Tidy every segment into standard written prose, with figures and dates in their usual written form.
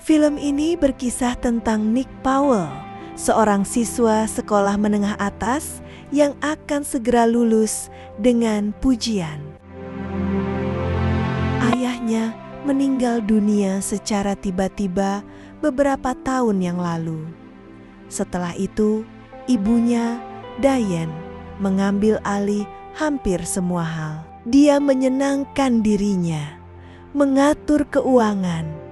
Film ini berkisah tentang Nick Powell, seorang siswa sekolah menengah atas yang akan segera lulus dengan pujian. Ayahnya meninggal dunia secara tiba-tiba beberapa tahun yang lalu. Setelah itu, ibunya, Diane, mengambil alih hampir semua hal. Dia menyenangkan dirinya, mengatur keuangan,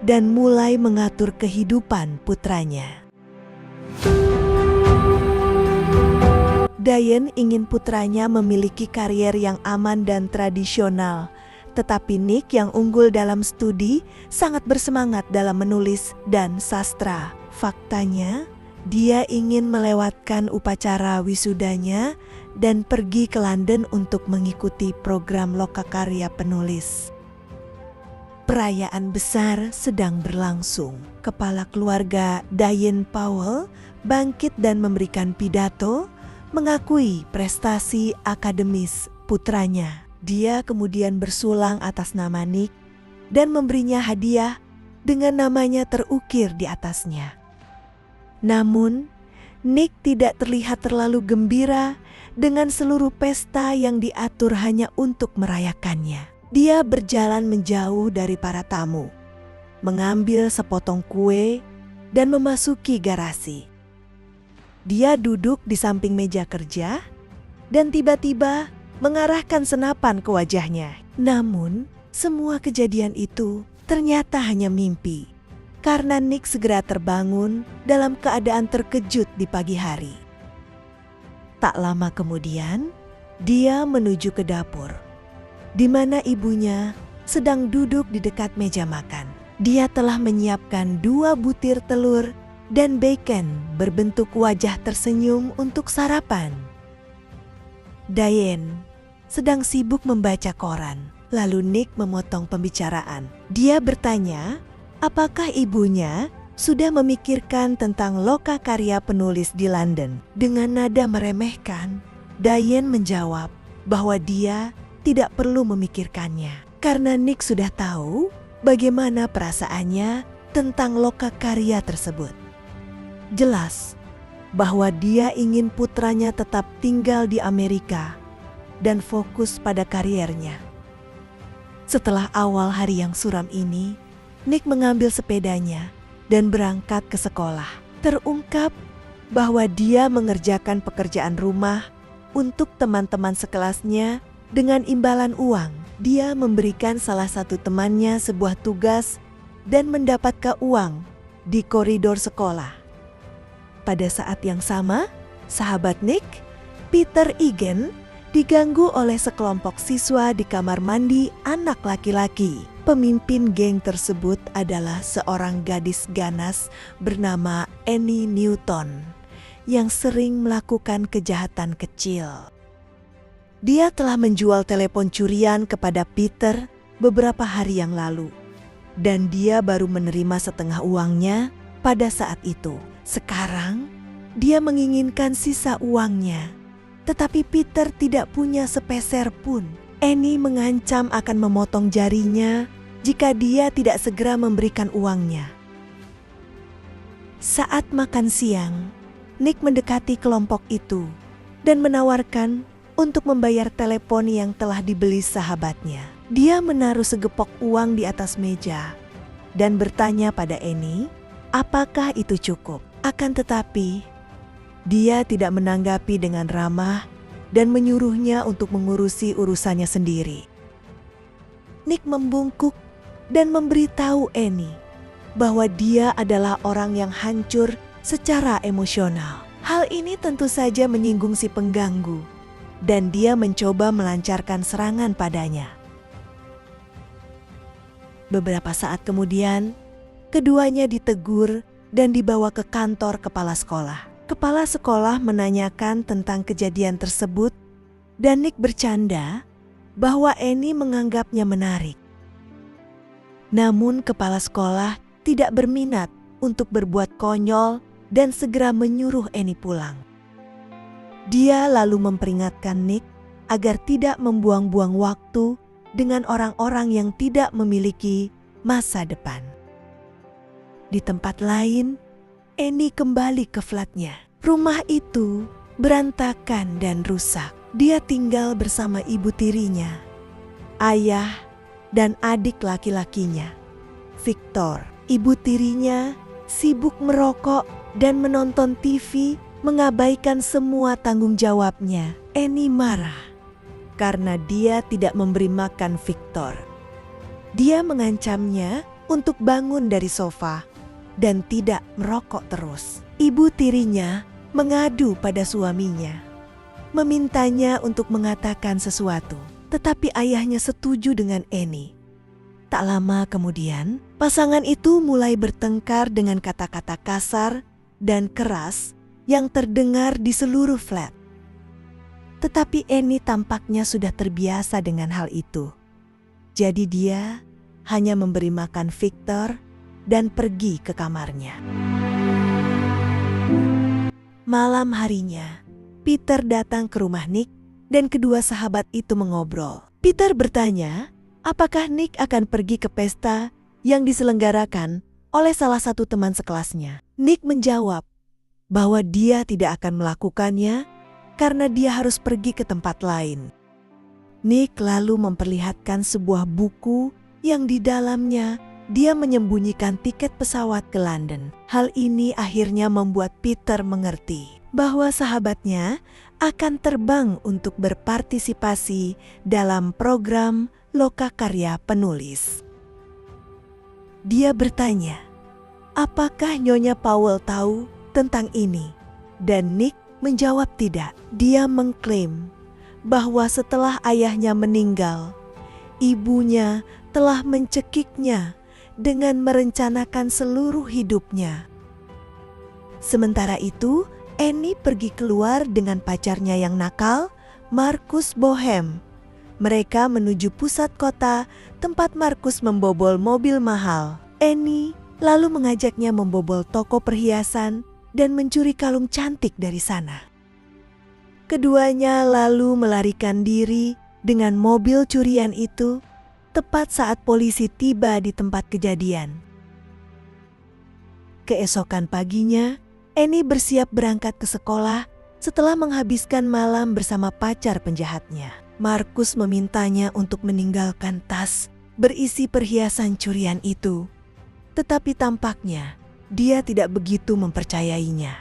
dan mulai mengatur kehidupan putranya. Diane ingin putranya memiliki karier yang aman dan tradisional, tetapi Nick yang unggul dalam studi sangat bersemangat dalam menulis dan sastra. Faktanya, dia ingin melewatkan upacara wisudanya dan pergi ke London untuk mengikuti program lokakarya penulis. Perayaan besar sedang berlangsung. Kepala keluarga Diane Powell bangkit dan memberikan pidato mengakui prestasi akademis putranya. Dia kemudian bersulang atas nama Nick dan memberinya hadiah dengan namanya terukir di atasnya. Namun, Nick tidak terlihat terlalu gembira dengan seluruh pesta yang diatur hanya untuk merayakannya. Dia berjalan menjauh dari para tamu, mengambil sepotong kue, dan memasuki garasi. Dia duduk di samping meja kerja dan tiba-tiba mengarahkan senapan ke wajahnya. Namun, semua kejadian itu ternyata hanya mimpi, karena Nick segera terbangun dalam keadaan terkejut di pagi hari. Tak lama kemudian, dia menuju ke dapur, di mana ibunya sedang duduk di dekat meja makan. Dia telah menyiapkan 2 butir telur dan bacon berbentuk wajah tersenyum untuk sarapan. Diane sedang sibuk membaca koran, lalu Nick memotong pembicaraan. Dia bertanya, apakah ibunya sudah memikirkan tentang lokakarya penulis di London. Dengan nada meremehkan, Diane menjawab bahwa dia tidak perlu memikirkannya, karena Nick sudah tahu bagaimana perasaannya tentang lokakarya tersebut. Jelas bahwa dia ingin putranya tetap tinggal di Amerika dan fokus pada kariernya. Setelah awal hari yang suram ini, Nick mengambil sepedanya dan berangkat ke sekolah. Terungkap bahwa dia mengerjakan pekerjaan rumah untuk teman-teman sekelasnya dengan imbalan uang. Dia memberikan salah satu temannya sebuah tugas dan mendapatkan uang di koridor sekolah. Pada saat yang sama, sahabat Nick, Peter Egan, diganggu oleh sekelompok siswa di kamar mandi anak laki-laki. Pemimpin geng tersebut adalah seorang gadis ganas bernama Annie Newton yang sering melakukan kejahatan kecil. Dia telah menjual telepon curian kepada Peter beberapa hari yang lalu, dan dia baru menerima setengah uangnya pada saat itu. Sekarang, dia menginginkan sisa uangnya, tetapi Peter tidak punya sepeser pun. Annie mengancam akan memotong jarinya jika dia tidak segera memberikan uangnya. Saat makan siang, Nick mendekati kelompok itu dan menawarkan untuk membayar telepon yang telah dibeli sahabatnya. Dia menaruh segepok uang di atas meja dan bertanya pada Annie, apakah itu cukup? Akan tetapi, dia tidak menanggapi dengan ramah dan menyuruhnya untuk mengurusi urusannya sendiri. Nick membungkuk dan memberitahu Annie bahwa dia adalah orang yang hancur secara emosional. Hal ini tentu saja menyinggung si pengganggu, dan dia mencoba melancarkan serangan padanya. Beberapa saat kemudian, keduanya ditegur dan dibawa ke kantor kepala sekolah. Kepala sekolah menanyakan tentang kejadian tersebut, dan Nick bercanda bahwa Annie menganggapnya menarik. Namun kepala sekolah tidak berminat untuk berbuat konyol dan segera menyuruh Annie pulang. Dia lalu memperingatkan Nick agar tidak membuang-buang waktu dengan orang-orang yang tidak memiliki masa depan. Di tempat lain, Annie kembali ke flatnya. Rumah itu berantakan dan rusak. Dia tinggal bersama ibu tirinya, ayah, dan adik laki-lakinya, Victor. Ibu tirinya sibuk merokok dan menonton TV, mengabaikan semua tanggung jawabnya. Annie marah karena dia tidak memberi makan Victor. Dia mengancamnya untuk bangun dari sofa dan tidak merokok terus. Ibu tirinya mengadu pada suaminya, memintanya untuk mengatakan sesuatu, tetapi ayahnya setuju dengan Annie. Tak lama kemudian, pasangan itu mulai bertengkar dengan kata-kata kasar dan keras yang terdengar di seluruh flat. Tetapi Annie tampaknya sudah terbiasa dengan hal itu. Jadi dia hanya memberi makan Victor dan pergi ke kamarnya. Malam harinya, Peter datang ke rumah Nick dan kedua sahabat itu mengobrol. Peter bertanya, apakah Nick akan pergi ke pesta yang diselenggarakan oleh salah satu teman sekelasnya. Nick menjawab bahwa dia tidak akan melakukannya karena dia harus pergi ke tempat lain. Nick lalu memperlihatkan sebuah buku yang di dalamnya dia menyembunyikan tiket pesawat ke London. Hal ini akhirnya membuat Peter mengerti bahwa sahabatnya akan terbang untuk berpartisipasi dalam program Lokakarya Penulis. Dia bertanya, apakah Nyonya Powell tahu tentang ini? Dan Nick menjawab tidak. Dia mengklaim bahwa setelah ayahnya meninggal, ibunya telah mencekiknya dengan merencanakan seluruh hidupnya. Sementara itu, Annie pergi keluar dengan pacarnya yang nakal, Marcus Bohem. Mereka menuju pusat kota tempat Marcus membobol mobil mahal. Annie lalu mengajaknya membobol toko perhiasan dan mencuri kalung cantik dari sana. Keduanya lalu melarikan diri dengan mobil curian itu tepat saat polisi tiba di tempat kejadian. Keesokan paginya, Annie bersiap berangkat ke sekolah setelah menghabiskan malam bersama pacar penjahatnya. Marcus memintanya untuk meninggalkan tas berisi perhiasan curian itu, tetapi tampaknya dia tidak begitu mempercayainya.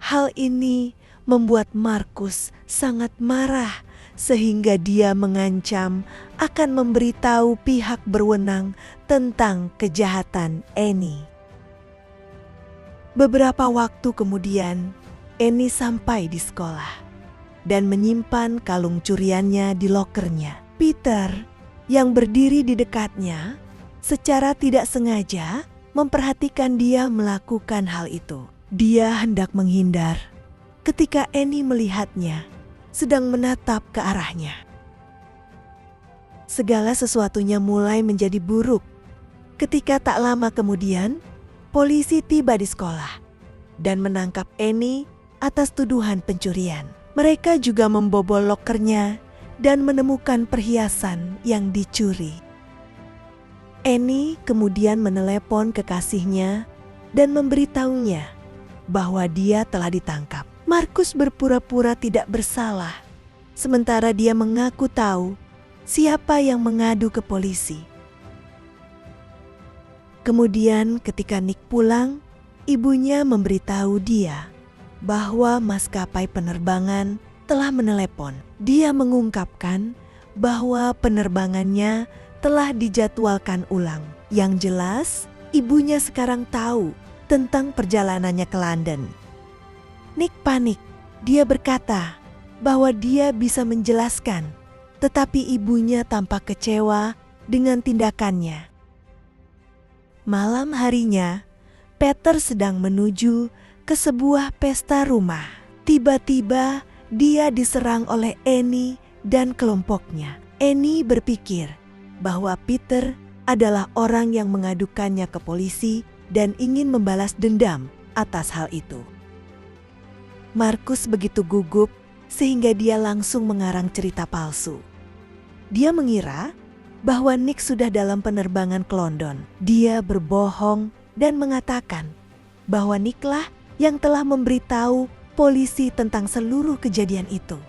Hal ini membuat Marcus sangat marah sehingga dia mengancam akan memberitahu pihak berwenang tentang kejahatan Annie. Beberapa waktu kemudian, Annie sampai di sekolah dan menyimpan kalung curiannya di lokernya. Peter yang berdiri di dekatnya secara tidak sengaja memperhatikan dia melakukan hal itu. Dia hendak menghindar ketika Annie melihatnya sedang menatap ke arahnya. Segala sesuatunya mulai menjadi buruk ketika tak lama kemudian polisi tiba di sekolah dan menangkap Annie atas tuduhan pencurian. Mereka juga membobol lokernya dan menemukan perhiasan yang dicuri. Annie kemudian menelepon kekasihnya dan memberitahunya bahwa dia telah ditangkap. Marcus berpura-pura tidak bersalah, sementara dia mengaku tahu siapa yang mengadu ke polisi. Kemudian ketika Nick pulang, ibunya memberitahu dia bahwa maskapai penerbangan telah menelepon. Dia mengungkapkan bahwa penerbangannya telah dijadwalkan ulang. Yang jelas, ibunya sekarang tahu tentang perjalanannya ke London. Nick panik. Dia berkata bahwa dia bisa menjelaskan, tetapi ibunya tampak kecewa dengan tindakannya. Malam harinya, Peter sedang menuju ke sebuah pesta rumah. Tiba-tiba dia diserang oleh Annie dan kelompoknya. Annie berpikir bahwa Peter adalah orang yang mengadukannya ke polisi dan ingin membalas dendam atas hal itu. Marcus begitu gugup sehingga dia langsung mengarang cerita palsu. Dia mengira bahwa Nick sudah dalam penerbangan ke London. Dia berbohong dan mengatakan bahwa Nicklah yang telah memberitahu polisi tentang seluruh kejadian itu.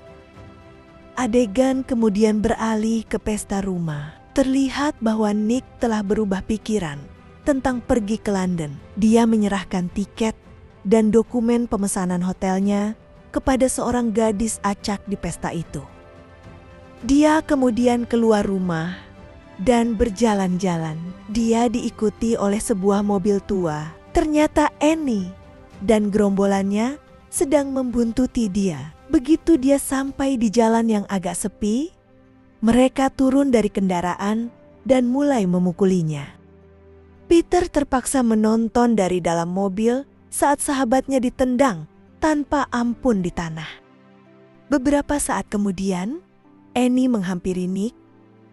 Adegan kemudian beralih ke pesta rumah. Terlihat bahwa Nick telah berubah pikiran tentang pergi ke London. Dia menyerahkan tiket dan dokumen pemesanan hotelnya kepada seorang gadis acak di pesta itu. Dia kemudian keluar rumah dan berjalan-jalan. Dia diikuti oleh sebuah mobil tua. Ternyata Annie dan gerombolannya sedang membuntuti dia. Begitu dia sampai di jalan yang agak sepi, mereka turun dari kendaraan dan mulai memukulinya. Peter terpaksa menonton dari dalam mobil saat sahabatnya ditendang tanpa ampun di tanah. Beberapa saat kemudian, Annie menghampiri Nick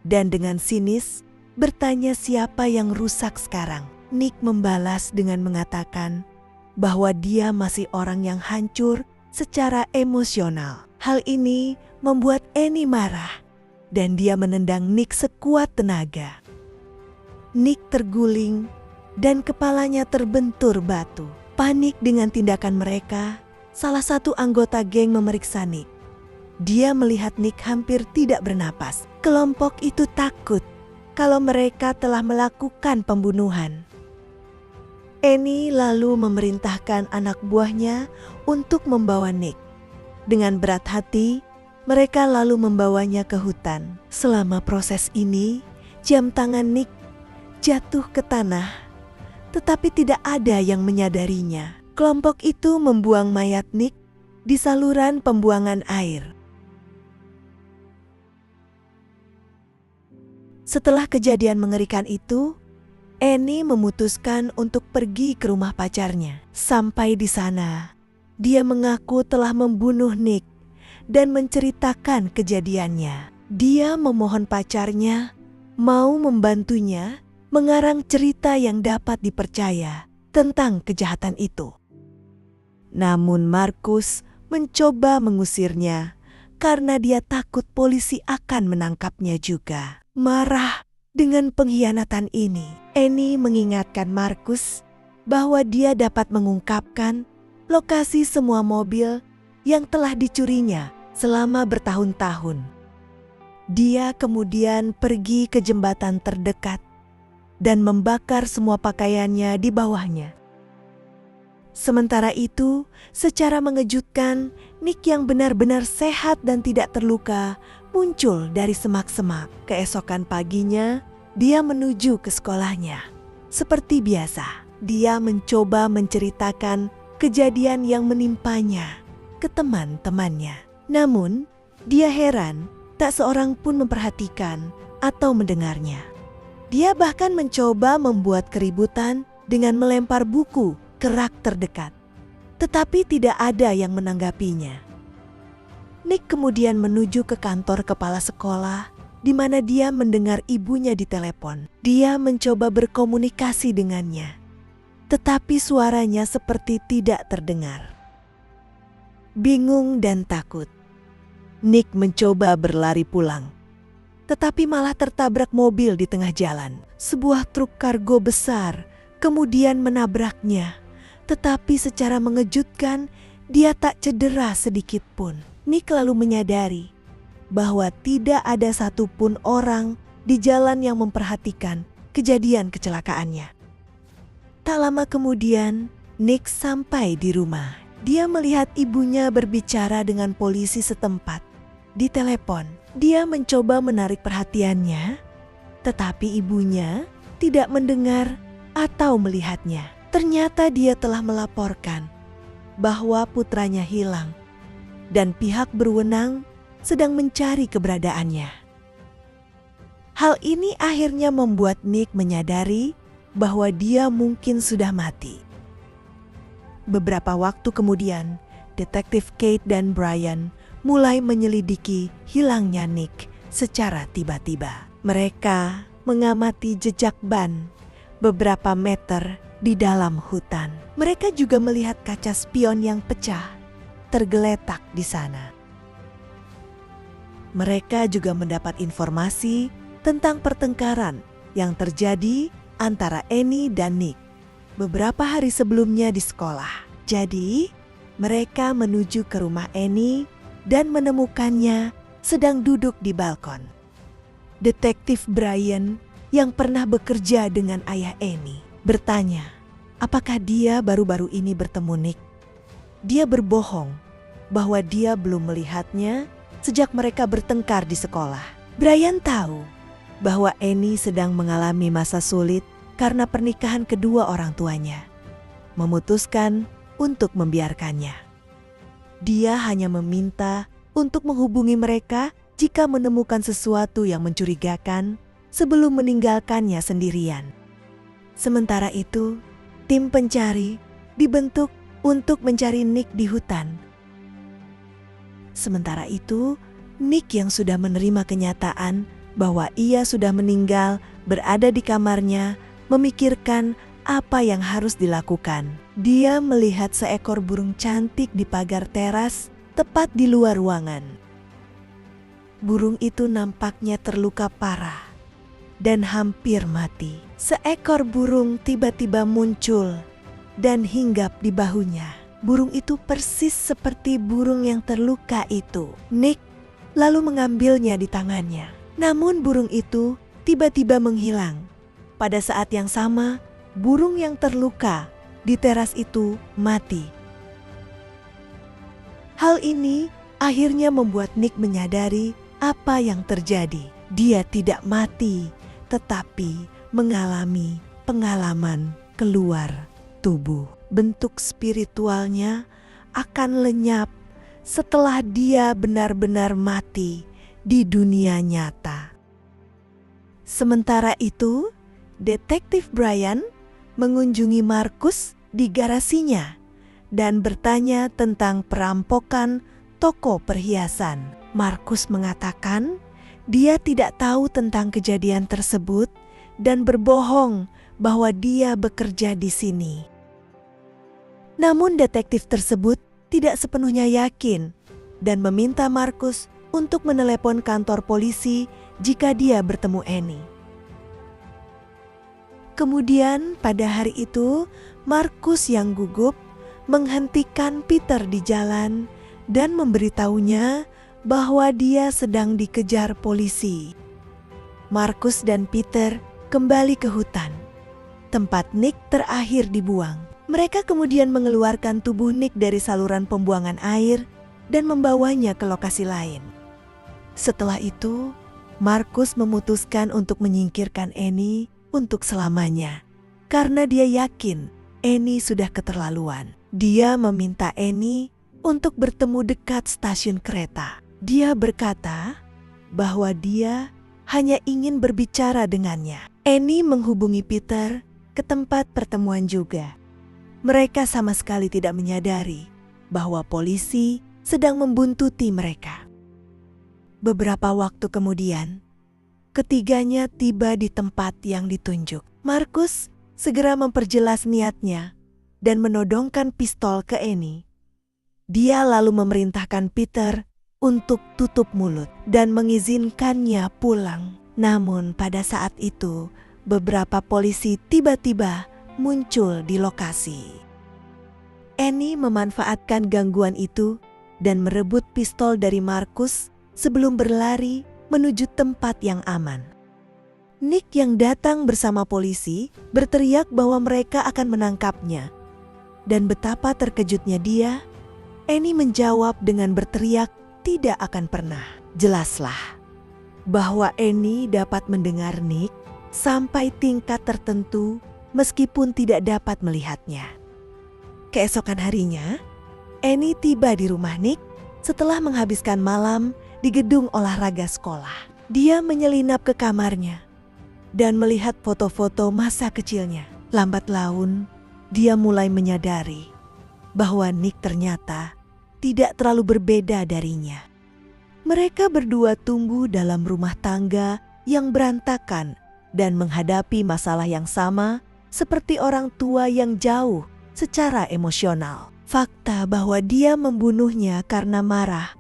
dan dengan sinis bertanya siapa yang rusak sekarang. Nick membalas dengan mengatakan bahwa dia masih orang yang hancur secara emosional. Hal ini membuat Annie marah dan dia menendang Nick sekuat tenaga. Nick terguling dan kepalanya terbentur batu. Panik dengan tindakan mereka, salah satu anggota geng memeriksa Nick. Dia melihat Nick hampir tidak bernapas. Kelompok itu takut kalau mereka telah melakukan pembunuhan. Annie lalu memerintahkan anak buahnya untuk membawa Nick. Dengan berat hati, mereka lalu membawanya ke hutan. Selama proses ini, jam tangan Nick jatuh ke tanah, tetapi tidak ada yang menyadarinya. Kelompok itu membuang mayat Nick di saluran pembuangan air. Setelah kejadian mengerikan itu, Annie memutuskan untuk pergi ke rumah pacarnya. Sampai di sana, dia mengaku telah membunuh Nick dan menceritakan kejadiannya. Dia memohon pacarnya mau membantunya mengarang cerita yang dapat dipercaya tentang kejahatan itu. Namun Markus mencoba mengusirnya karena dia takut polisi akan menangkapnya juga. Marah dengan pengkhianatan ini, Annie mengingatkan Markus bahwa dia dapat mengungkapkan lokasi semua mobil yang telah dicurinya selama bertahun-tahun. Dia kemudian pergi ke jembatan terdekat dan membakar semua pakaiannya di bawahnya. Sementara itu, secara mengejutkan, Nick yang benar-benar sehat dan tidak terluka muncul dari semak-semak. Keesokan paginya, dia menuju ke sekolahnya. Seperti biasa, dia mencoba menceritakan kejadian yang menimpanya ke teman-temannya. Namun, dia heran tak seorang pun memperhatikan atau mendengarnya. Dia bahkan mencoba membuat keributan dengan melempar buku ke rak terdekat, tetapi tidak ada yang menanggapinya. Nick kemudian menuju ke kantor kepala sekolah, di mana dia mendengar ibunya ditelepon. Dia mencoba berkomunikasi dengannya, tetapi suaranya seperti tidak terdengar. Bingung dan takut, Nick mencoba berlari pulang, tetapi malah tertabrak mobil di tengah jalan. Sebuah truk kargo besar kemudian menabraknya, tetapi secara mengejutkan dia tak cedera sedikit pun. Nick lalu menyadari bahwa tidak ada satupun orang di jalan yang memperhatikan kejadian kecelakaannya. Tak lama kemudian, Nick sampai di rumah. Dia melihat ibunya berbicara dengan polisi setempat. Di telepon, dia mencoba menarik perhatiannya, tetapi ibunya tidak mendengar atau melihatnya. Ternyata dia telah melaporkan bahwa putranya hilang dan pihak berwenang sedang mencari keberadaannya. Hal ini akhirnya membuat Nick menyadari bahwa dia mungkin sudah mati. Beberapa waktu kemudian, detektif Kate dan Brian mulai menyelidiki hilangnya Nick secara tiba-tiba. Mereka mengamati jejak ban beberapa meter di dalam hutan. Mereka juga melihat kaca spion yang pecah tergeletak di sana. Mereka juga mendapat informasi tentang pertengkaran yang terjadi antara Annie dan Nick beberapa hari sebelumnya di sekolah. Jadi, mereka menuju ke rumah Annie dan menemukannya sedang duduk di balkon. Detektif Brian yang pernah bekerja dengan ayah Annie bertanya, apakah dia baru-baru ini bertemu Nick. Dia berbohong bahwa dia belum melihatnya sejak mereka bertengkar di sekolah. Brian tahu bahwa Annie sedang mengalami masa sulit karena pernikahan kedua orang tuanya, memutuskan untuk membiarkannya. Dia hanya meminta untuk menghubungi mereka jika menemukan sesuatu yang mencurigakan sebelum meninggalkannya sendirian. Sementara itu, tim pencari dibentuk untuk mencari Nick di hutan. Sementara itu, Nick yang sudah menerima kenyataan bahwa ia sudah meninggal berada di kamarnya, memikirkan apa yang harus dilakukan. Dia melihat seekor burung cantik di pagar teras tepat di luar ruangan. Burung itu nampaknya terluka parah dan hampir mati. Seekor burung tiba-tiba muncul dan hinggap di bahunya. Burung itu persis seperti burung yang terluka itu. Nick lalu mengambilnya di tangannya. Namun burung itu tiba-tiba menghilang. Pada saat yang sama, burung yang terluka di teras itu mati. Hal ini akhirnya membuat Nick menyadari apa yang terjadi. Dia tidak mati, tetapi mengalami pengalaman keluar tubuh. Bentuk spiritualnya akan lenyap setelah dia benar-benar mati di dunia nyata. Sementara itu, Detektif Brian mengunjungi Marcus di garasinya dan bertanya tentang perampokan toko perhiasan. Marcus mengatakan dia tidak tahu tentang kejadian tersebut dan berbohong bahwa dia bekerja di sini. Namun detektif tersebut tidak sepenuhnya yakin dan meminta Marcus untuk menelepon kantor polisi jika dia bertemu Annie. Kemudian pada hari itu, Marcus yang gugup menghentikan Peter di jalan dan memberitahunya bahwa dia sedang dikejar polisi. Marcus dan Peter kembali ke hutan, tempat Nick terakhir dibuang. Mereka kemudian mengeluarkan tubuh Nick dari saluran pembuangan air dan membawanya ke lokasi lain. Setelah itu, Marcus memutuskan untuk menyingkirkan Annie untuk selamanya, karena dia yakin Annie sudah keterlaluan. Dia meminta Annie untuk bertemu dekat stasiun kereta. Dia berkata bahwa dia hanya ingin berbicara dengannya. Annie menghubungi Peter ke tempat pertemuan juga. Mereka sama sekali tidak menyadari bahwa polisi sedang membuntuti mereka. Beberapa waktu kemudian, ketiganya tiba di tempat yang ditunjuk. Marcus segera memperjelas niatnya dan menodongkan pistol ke Annie. Dia lalu memerintahkan Peter untuk tutup mulut dan mengizinkannya pulang. Namun pada saat itu, beberapa polisi tiba-tiba muncul di lokasi. Annie memanfaatkan gangguan itu dan merebut pistol dari Marcus sebelum berlari menuju tempat yang aman. Nick yang datang bersama polisi berteriak bahwa mereka akan menangkapnya. Dan betapa terkejutnya dia, Annie menjawab dengan berteriak tidak akan pernah. Jelaslah bahwa Annie dapat mendengar Nick sampai tingkat tertentu meskipun tidak dapat melihatnya. Keesokan harinya, Annie tiba di rumah Nick setelah menghabiskan malam di gedung olahraga sekolah. Dia menyelinap ke kamarnya dan melihat foto-foto masa kecilnya. Lambat laun, dia mulai menyadari bahwa Nick ternyata tidak terlalu berbeda darinya. Mereka berdua tumbuh dalam rumah tangga yang berantakan dan menghadapi masalah yang sama seperti orang tua yang jauh secara emosional. Fakta bahwa dia membunuhnya karena marah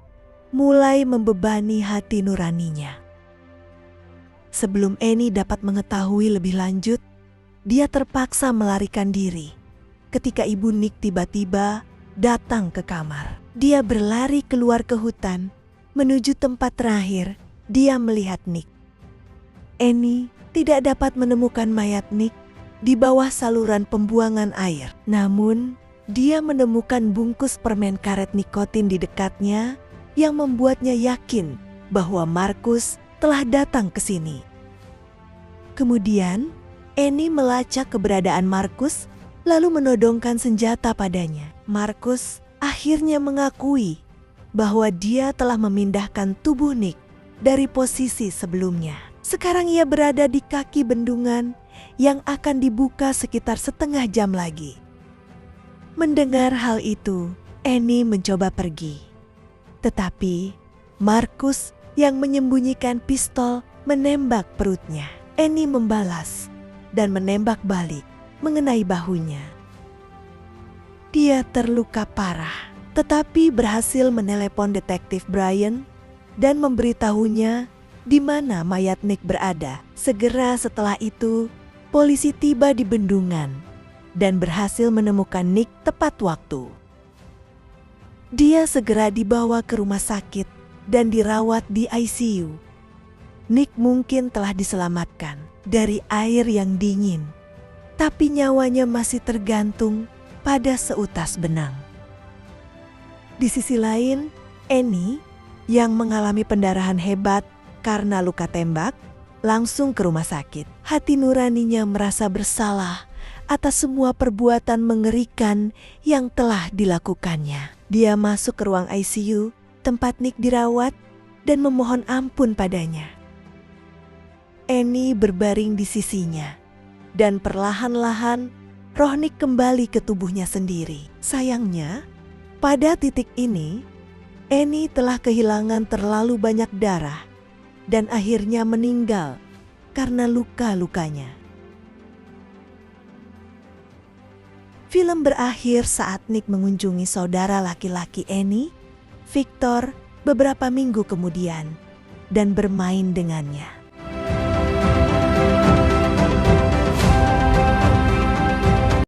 mulai membebani hati nuraninya. Sebelum Annie dapat mengetahui lebih lanjut, dia terpaksa melarikan diri ketika ibu Nick tiba-tiba datang ke kamar. Dia berlari keluar ke hutan menuju tempat terakhir dia melihat Nick. Annie tidak dapat menemukan mayat Nick di bawah saluran pembuangan air. Namun, dia menemukan bungkus permen karet nikotin di dekatnya yang membuatnya yakin bahwa Markus telah datang ke sini. Kemudian, Annie melacak keberadaan Markus lalu menodongkan senjata padanya. Markus akhirnya mengakui bahwa dia telah memindahkan tubuh Nick dari posisi sebelumnya. Sekarang ia berada di kaki bendungan yang akan dibuka sekitar setengah jam lagi. Mendengar hal itu, Annie mencoba pergi. Tetapi Markus yang menyembunyikan pistol menembak perutnya. Annie membalas dan menembak balik mengenai bahunya. Dia terluka parah, tetapi berhasil menelepon detektif Brian dan memberitahunya di mana mayat Nick berada. Segera setelah itu, polisi tiba di bendungan dan berhasil menemukan Nick tepat waktu. Dia segera dibawa ke rumah sakit dan dirawat di ICU. Nick mungkin telah diselamatkan dari air yang dingin, tapi nyawanya masih tergantung pada seutas benang. Di sisi lain, Annie yang mengalami pendarahan hebat karena luka tembak langsung ke rumah sakit. Hati nuraninya merasa bersalah atas semua perbuatan mengerikan yang telah dilakukannya. Dia masuk ke ruang ICU tempat Nick dirawat dan memohon ampun padanya. Annie berbaring di sisinya dan perlahan-lahan roh Nick kembali ke tubuhnya sendiri. Sayangnya, pada titik ini, Annie telah kehilangan terlalu banyak darah dan akhirnya meninggal karena luka-lukanya. Film berakhir saat Nick mengunjungi saudara laki-laki Annie, Victor, beberapa minggu kemudian dan bermain dengannya.